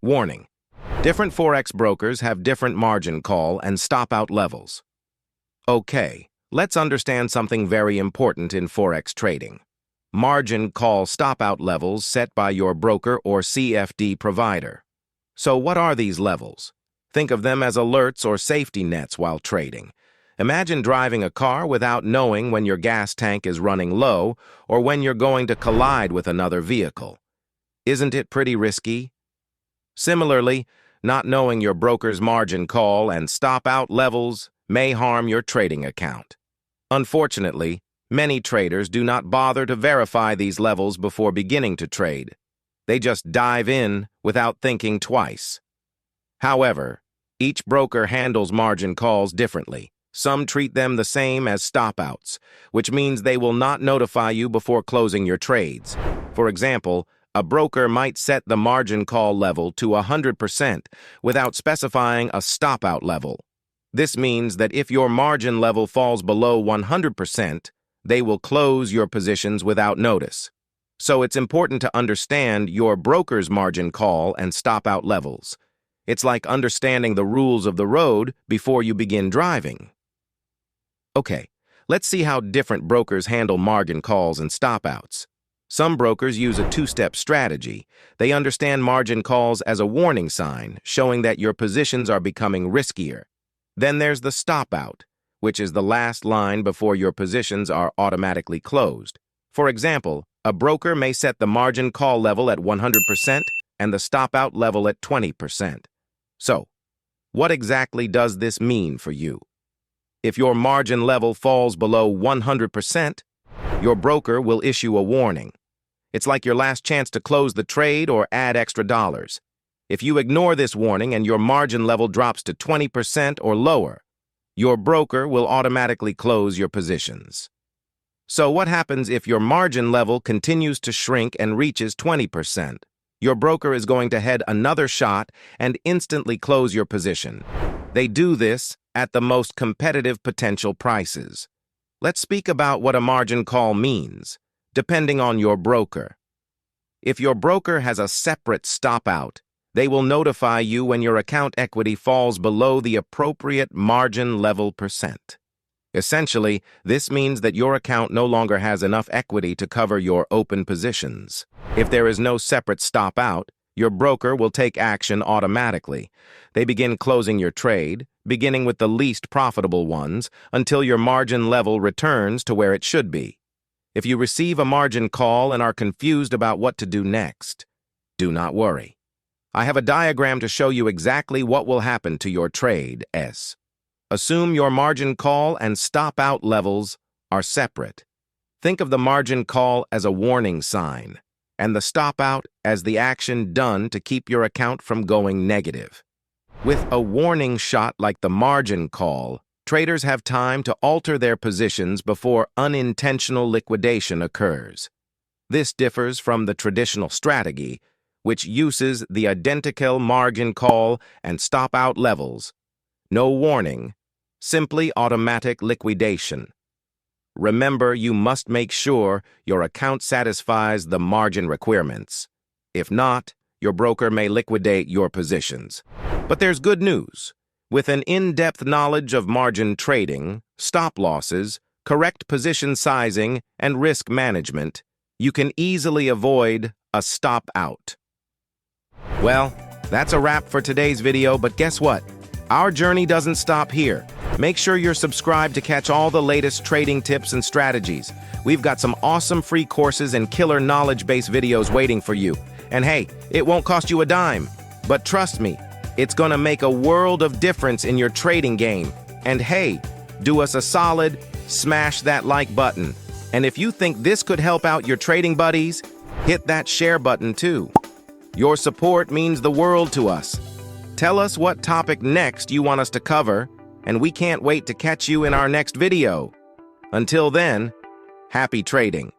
Warning: different Forex brokers have different margin call and stop-out levels. Okay, let's understand something very important in Forex trading. Margin call stop-out levels set by your broker or CFD provider. So what are these levels? Think of them as alerts or safety nets while trading. Imagine driving a car without knowing when your gas tank is running low or when you're going to collide with another vehicle. Isn't it pretty risky? Similarly, not knowing your broker's margin call and stop-out levels may harm your trading account. Unfortunately, many traders do not bother to verify these levels before beginning to trade. They just dive in without thinking twice. However, each broker handles margin calls differently. Some treat them the same as stop-outs, which means they will not notify you before closing your trades. For example, a broker might set the margin call level to 100% without specifying a stop-out level. This means that if your margin level falls below 100%, they will close your positions without notice. So it's important to understand your broker's margin call and stop-out levels. It's like understanding the rules of the road before you begin driving. Okay, let's see how different brokers handle margin calls and stop-outs. Some brokers use a two-step strategy. They understand margin calls as a warning sign, showing that your positions are becoming riskier. Then there's the stop-out, which is the last line before your positions are automatically closed. For example, a broker may set the margin call level at 100% and the stop-out level at 20%. So, what exactly does this mean for you? If your margin level falls below 100%, your broker will issue a warning. It's like your last chance to close the trade or add extra dollars. If you ignore this warning and your margin level drops to 20% or lower, your broker will automatically close your positions. So what happens if your margin level continues to shrink and reaches 20%? Your broker is going to head another shot and instantly close your position. They do this at the most competitive potential prices. Let's speak about what a margin call means, depending on your broker. If your broker has a separate stop-out, they will notify you when your account equity falls below the appropriate margin level percent. Essentially, this means that your account no longer has enough equity to cover your open positions. If there is no separate stop-out, your broker will take action automatically. They begin closing your trade, beginning with the least profitable ones, until your margin level returns to where it should be. If you receive a margin call and are confused about what to do next, do not worry. I have a diagram to show you exactly what will happen to your trade. Assume your margin call and stop-out levels are separate. Think of the margin call as a warning sign, and the stop-out as the action done to keep your account from going negative. With a warning shot like the margin call, traders have time to alter their positions before unintentional liquidation occurs. This differs from the traditional strategy, which uses the identical margin call and stop-out levels. No warning, simply automatic liquidation. Remember, you must make sure your account satisfies the margin requirements. If not, your broker may liquidate your positions. But there's good news. With an in-depth knowledge of margin trading, stop losses, correct position sizing, and risk management, you can easily avoid a stop-out. Well, that's a wrap for today's video, but guess what? Our journey doesn't stop here. Make sure you're subscribed to catch all the latest trading tips and strategies. We've got some awesome free courses and killer knowledge-based videos waiting for you. And hey, it won't cost you a dime. But trust me, it's gonna make a world of difference in your trading game. And hey, do us a solid, smash that like button. And if you think this could help out your trading buddies, hit that share button too. Your support means the world to us. Tell us what topic next you want us to cover, and we can't wait to catch you in our next video. Until then, happy trading.